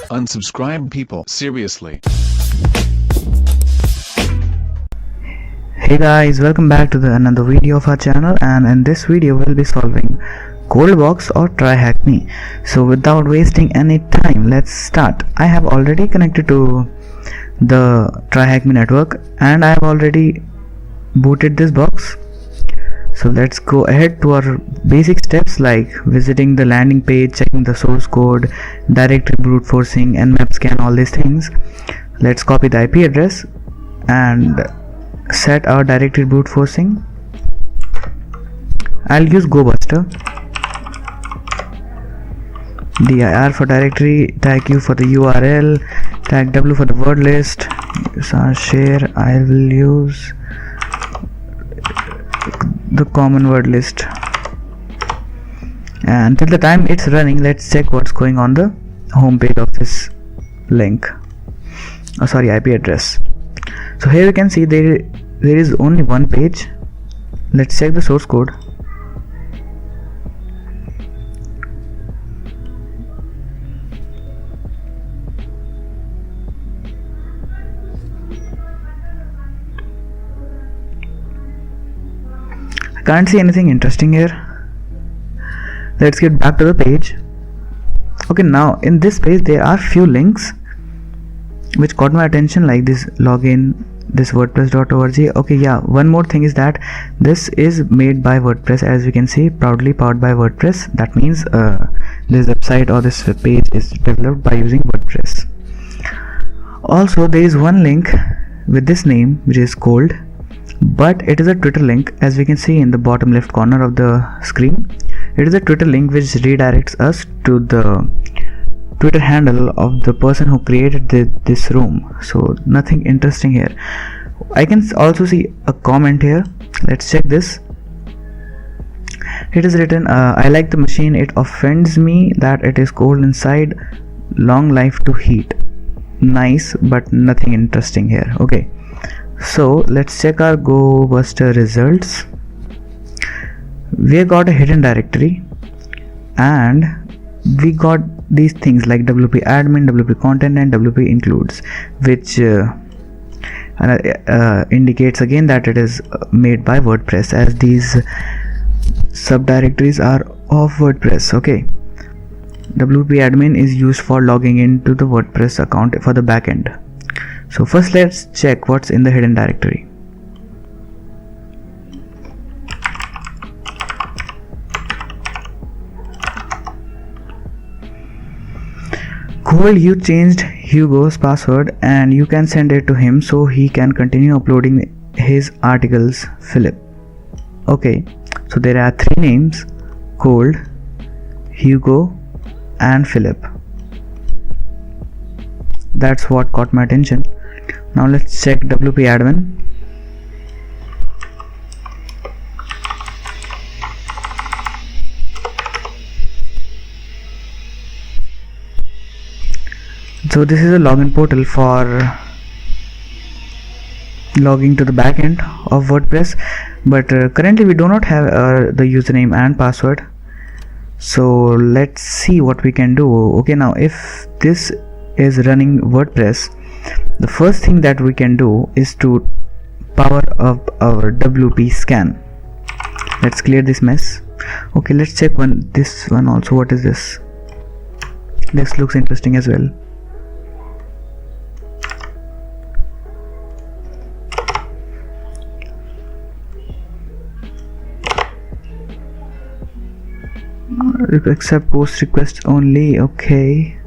Unsubscribe people, seriously. Hey guys, welcome back to another video of our channel, and in this video we'll be solving ColdBox or TryHackMe. So without wasting any time, let's start. I have already connected to the TryHackMe network and I have already booted this box. So let's go ahead to our basic steps like visiting the landing page, checking the source code, directory brute forcing, nmap scan, all these things. Let's copy the IP address and set our directory brute forcing. I'll use GoBuster. dir for directory, tag u for the URL, tag w for the word list. Share, I will use the common word list, and till the time it's running, let's check what's going on the home page of this link, IP address. So here you can see there is only one page. Let's check the source code. I can't see anything interesting here. Let's get back to the page. Okay, now in this page there are few links which caught my attention, like this login, this wordpress.org. okay, yeah, one more thing is that this is made by WordPress, as you can see, proudly powered by WordPress. That means this website or this web page is developed by using WordPress. Also, there is one link with this name which is cold, but it is a Twitter link, as we can see in the bottom left corner of the screen. It is a Twitter link which redirects us to the Twitter handle of the person who created this room. So nothing interesting here. I can also see a comment here. Let's check this. It is written, I like the machine, it offends me that it is cold inside, long life to heat. Nice, but nothing interesting here. Okay, so let's check our GoBuster results. We got a hidden directory and we got these things like WP admin, WP content and WP includes, which indicates again that it is made by WordPress, as these subdirectories are of WordPress. Okay, WP admin is used for logging into the WordPress account for the backend. So first let's check what's in the hidden directory. Cold, you changed Hugo's password and you can send it to him so he can continue uploading his articles. Philip. Okay, so there are three names: Cold, Hugo and Philip. That's what caught my attention. Now let's check WP admin. So this is a login portal for logging to the backend of WordPress, but currently we do not have the username and password. So let's see what we can do. Okay, now if this is running WordPress, the first thing that we can do is to power up our WP scan. Let's clear this mess. Okay, let's check this one also. What is this? This looks interesting as well. Accept post requests only. Okay,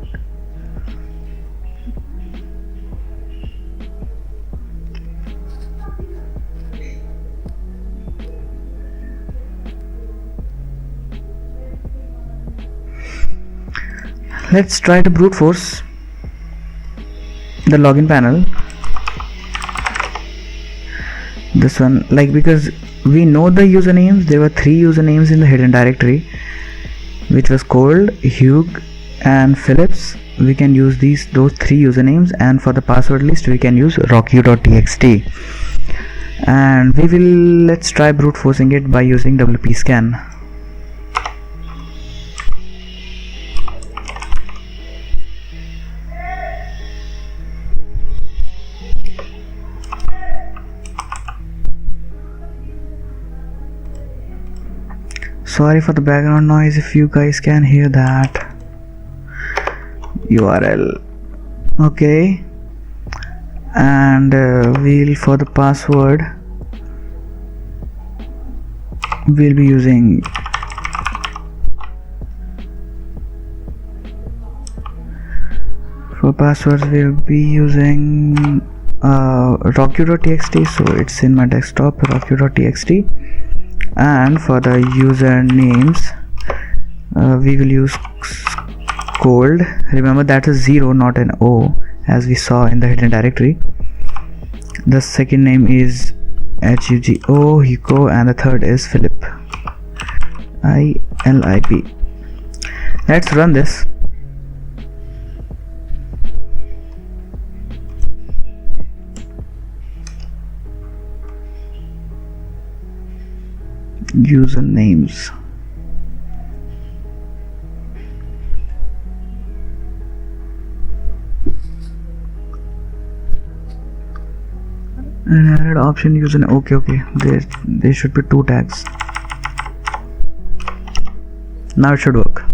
let's try to brute force the login panel. This one, like, because we know the usernames, there were three usernames in the hidden directory, which was Cold, Hugh and Phillips. We can use those three usernames, and for the password list we can use rockyou.txt, and let's try brute forcing it by using WP scan. Sorry for the background noise if you guys can hear that. URL. Okay, and we'll for the password we'll be using rocky.txt, so it's in my desktop, rocky.txt. And for the usernames we will use cold. Remember that's a 0, not an O, as we saw in the hidden directory. The second name is Hugo, and the third is Philip, ILIP. Let's run this. Usernames. And added option username. Okay, there should be 2 tags. Now it should work.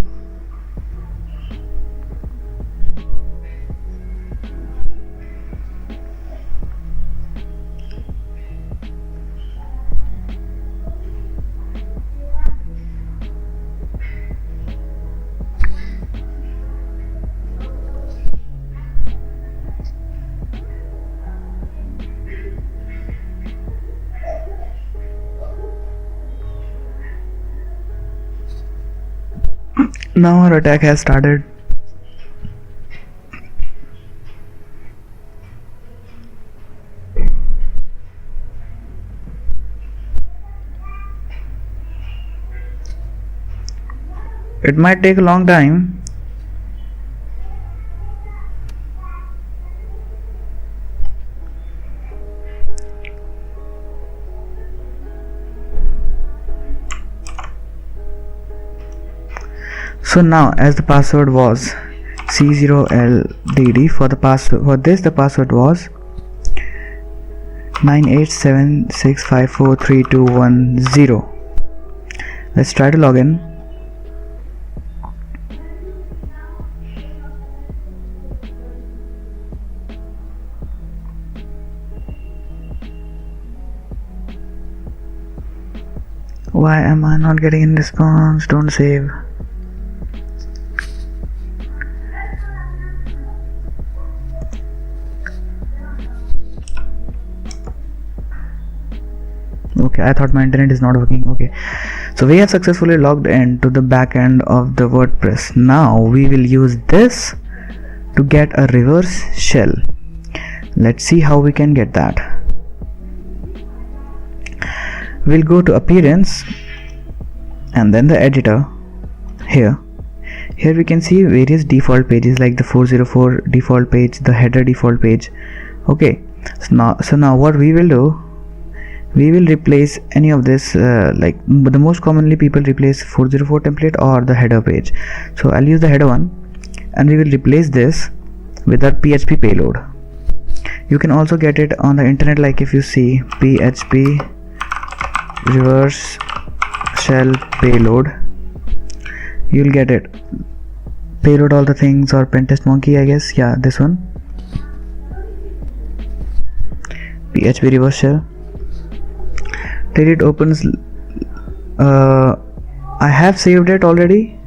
Now our attack has started. It might take a long time. So now, as the password was C0LDD, for the password was 9876543210. Let's try to log in. Why am I not getting in response? Don't save. Okay, I thought my internet is not working. Okay, so we have successfully logged in to the back end of the WordPress. Now we will use this to get a reverse shell. Let's see how we can get that. We'll go to appearance and then the editor. Here we can see various default pages like the 404 default page, the header default page. Okay, so now what we will do, we will replace any of this, like the most commonly people replace 404 template or the header page. So I'll use the header one, and we will replace this with our PHP payload. You can also get it on the internet, like if you see PHP reverse shell payload, you'll get it. Payload all the things, or Pentest Monkey, I guess. Yeah, this one, PHP reverse shell. Till it opens. I have saved it already.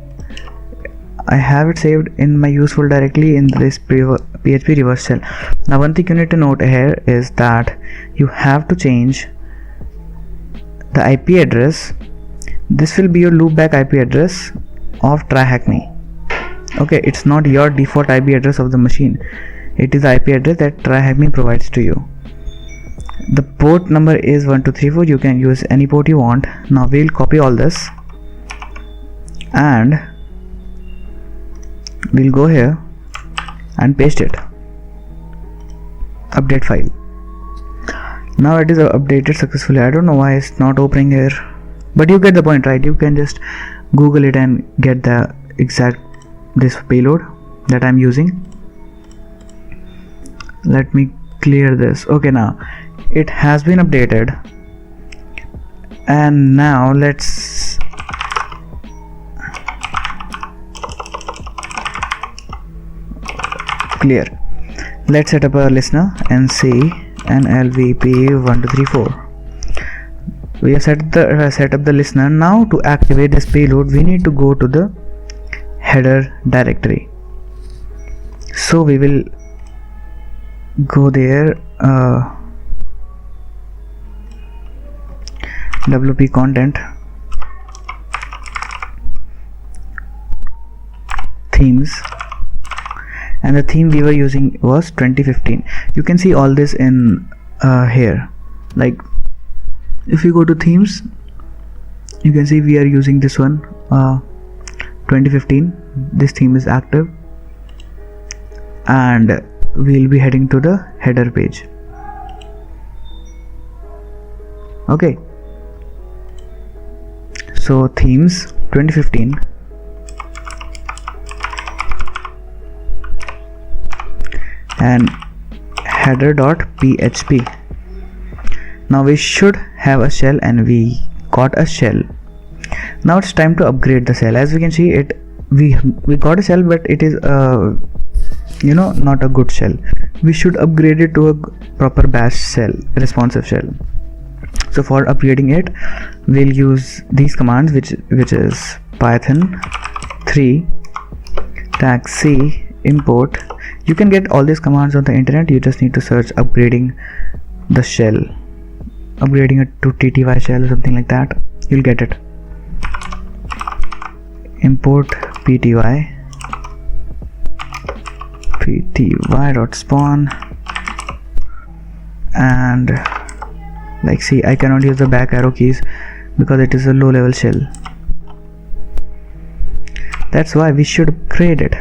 I have it saved in my useful directly in this PHP reverse shell. Now one thing you need to note here is that you have to change the IP address. This will be your loopback IP address of TryHackMe. Okay, it's not your default IP address of the machine. It is the IP address that TryHackMe provides to you. The port number is 1234. You can use any port you want. Now we'll copy all this and we'll go here and paste it. Update file. Now it is updated successfully. I don't know why it's not opening here, but you get the point, right? You can just Google it and get the exact this payload that I'm using. Let me clear this. Okay, now it has been updated, and now let's clear. Let's set up a listener nc nlvp1234. We have set up the listener. Now to activate this payload we need to go to the header directory. So we will go there, wp content themes, and the theme we were using was 2015. You can see all this in here. Like if you go to themes, you can see we are using this one, 2015. This theme is active, and we'll be heading to the header page. Okay, so themes 2015, and header.php. Now we should have a shell, and we got a shell. Now it's time to upgrade the shell. As we can see, we got a shell, but it is not a good shell. We should upgrade it to a proper bash shell, responsive shell. So for upgrading it, we'll use these commands, which is python 3 tag c import. You can get all these commands on the internet. You just need to search upgrading the shell, upgrading it to tty shell or something like that. You'll get it. Import pty.spawn, and like see, I cannot use the back arrow keys because it is a low level shell. That's why we should upgrade it.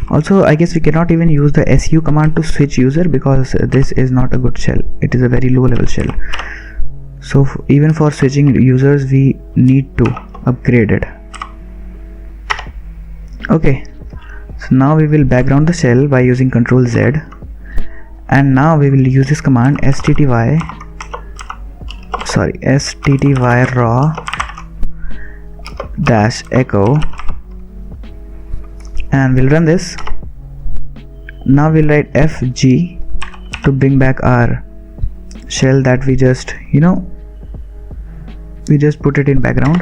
Also, I guess we cannot even use the su command to switch user because this is not a good shell. It is a very low level shell. So even for switching users we need to upgrade it. Okay, so now we will background the shell by using Ctrl Z, and now we will use this command stty raw -echo, and we'll run this. Now we'll write fg to bring back our shell that we just put it in background.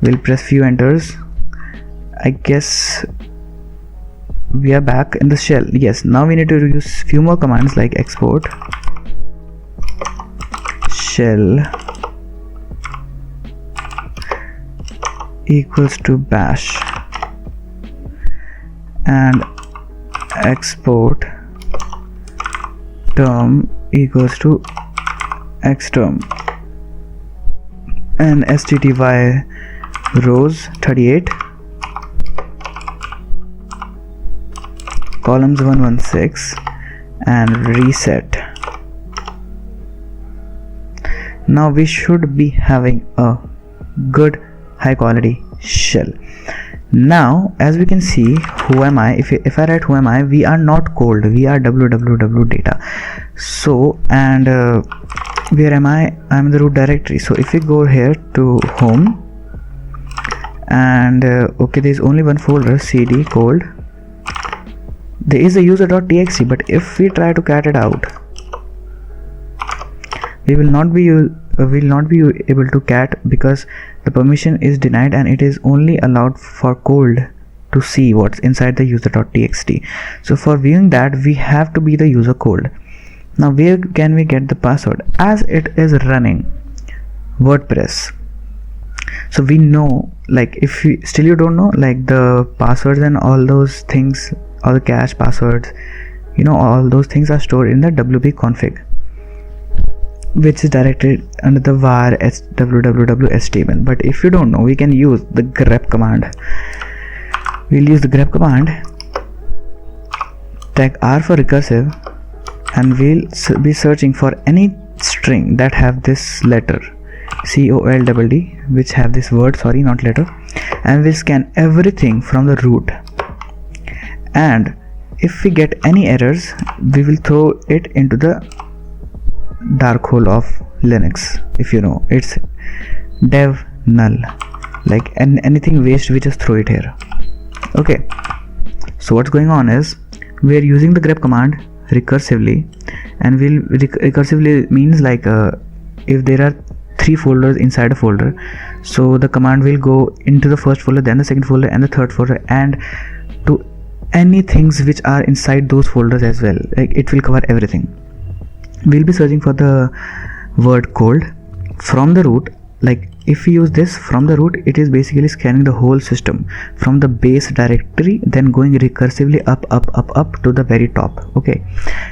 We'll press few enters. I guess we are back in the shell. Yes, now we need to use few more commands like export shell equals to bash, and export term equals to xterm, and stty rows 38 columns 116 and reset. Now we should be having a good high quality shell. Now as we can see, who am I? If I write who am I, we are not cold, we are www data. So, and where am I? I'm in the root directory. So if we go here to home, and okay, there is only one folder, cd cold. There is a user.txt, but if we try to cat it out, we will not be able to cat because the permission is denied, and it is only allowed for cold to see what's inside the user.txt. So for viewing that, we have to be the user cold. Now where can we get the password? As it is running WordPress, so we know, like if you still you don't know, like the passwords and all those things, all the cache passwords, all those things are stored in the wp config, which is directed under the var www html. But if you don't know, we can use the grep command. We'll use the grep command, tag r for recursive, and we'll be searching for any string that have this letter COLDD, which have this word, sorry, not letter, and we'll scan everything from the root. And if we get any errors, we will throw it into the dark hole of Linux. If you know, it's dev null, like anything waste, we just throw it here. Okay, so what's going on is we are using the grep command recursively, and recursively means like if there are 3 folders inside a folder, so the command will go into the first folder, then the second folder, and the third folder, and to any things which are inside those folders as well. Like it will cover everything. We'll be searching for the word cold from the root. Like if we use this from the root, it is basically scanning the whole system from the base directory, then going recursively up to the very top. Okay,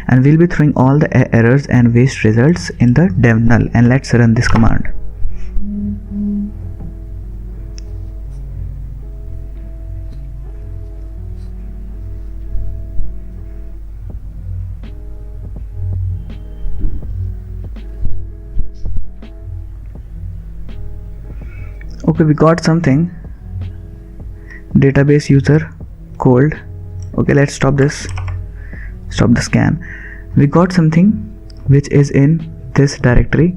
and we'll be throwing all the errors and waste results in the dev null, and let's run this command. Okay, we got something. Database user cold. Okay, let's stop this. Stop the scan. We got something which is in this directory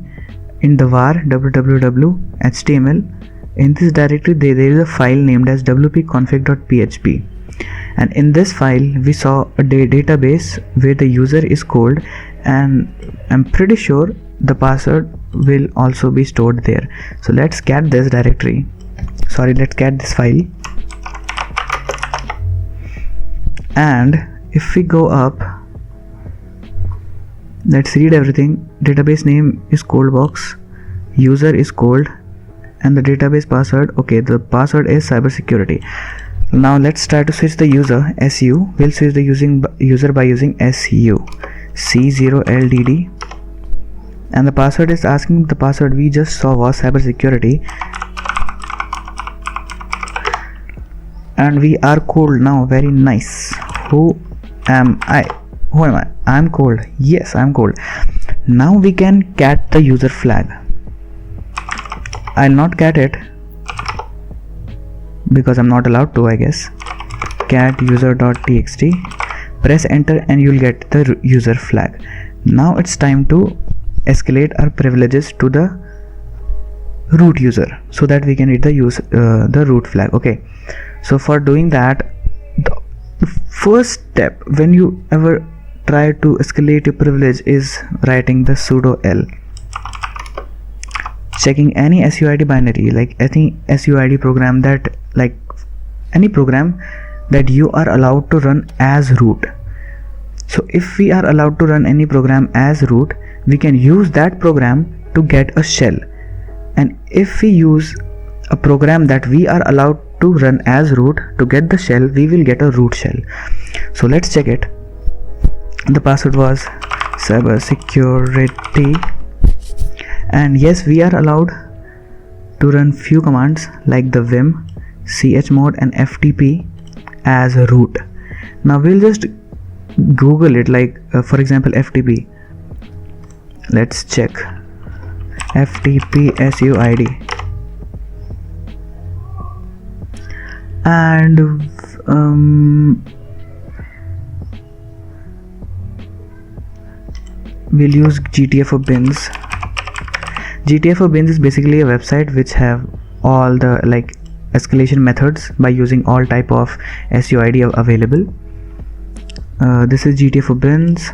in the var www.html. In this directory there is a file named as wp-config.php, and in this file we saw a database where the user is cold, and I'm pretty sure the password will also be stored there. So let's cat this directory, let's cat this file, and if we go up, let's read everything. Database name is coldbox, user is cold, and the database password, okay, the password is cybersecurity. Now let's try to switch the user. su, we'll switch the user by using su c0ldd, and the password is asking, the password we just saw was cybersecurity, and we are cold now. Very nice. Who am I? I'm cold. Yes, I'm cold. Now we can cat the user flag. I'll not cat it because I'm not allowed to, I guess. Cat user.txt, press enter, and you'll get the user flag. Now it's time to escalate our privileges to the root user so that we can read the root flag. Okay, so for doing that, the first step when you ever try to escalate your privilege is writing the sudo l, checking any SUID binary, like any SUID program that, like any program that you are allowed to run as root. So if we are allowed to run any program as root, we can use that program to get a shell, and if we use a program that we are allowed to run as root to get the shell, we will get a root shell. So let's check it. The password was cybersecurity, and yes, we are allowed to run few commands like the vim, chmod, and ftp as root. Now we'll just Google it, like for example ftp. Let's check ftp suid, and we'll use GTFO-bins. GTFO-bins is basically a website which have all the like escalation methods by using all type of SUID available. This is GTFO-bins,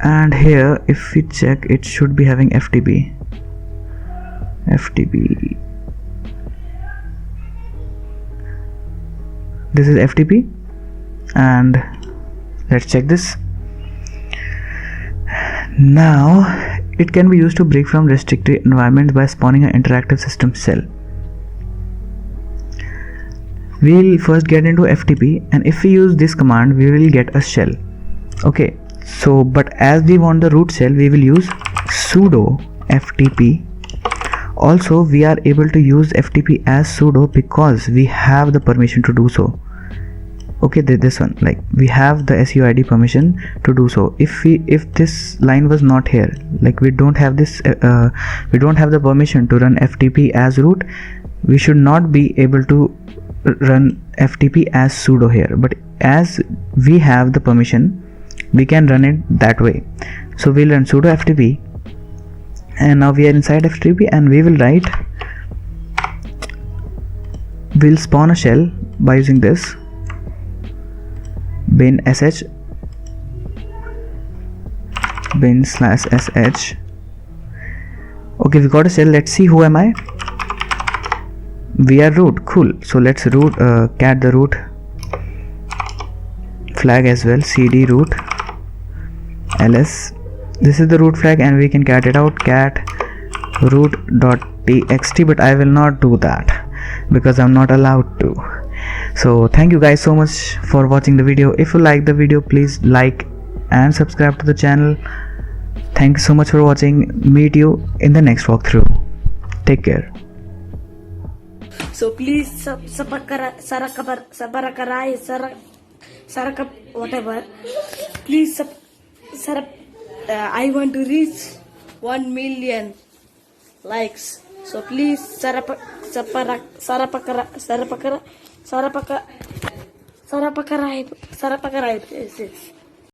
and here if we check, it should be having FTP. This is FTP, and let's check this. Now it can be used to break from restricted environments by spawning an interactive system shell. We'll first get into FTP, and if we use this command, we will get a shell. Okay, so but as we want the root shell, we will use sudo ftp. Also, we are able to use FTP as sudo because we have the permission to do so. Okay, this one, like we have the SUID permission to do so. If this line was not here, like we don't have this we don't have the permission to run FTP as root, we should not be able to run FTP as sudo here, but as we have the permission, we can run it that way. So we'll run sudo ftp, and now we are inside FTP, and we will write, we'll spawn a shell by using this bin sh bin/sh. Okay, we got a cell. Let's see who am I. We are root. Cool. So let's root cat the root flag as well. cd root ls. This is the root flag and we can cat it out. Cat root.txt, but I will not do that because I'm not allowed to. So thank you guys so much for watching the video. If you like the video, please like and subscribe to the channel. Thank you so much for watching. Meet you in the next walkthrough. Take care. So please whatever. Please I want to reach 1 million likes. So please sarapakarai.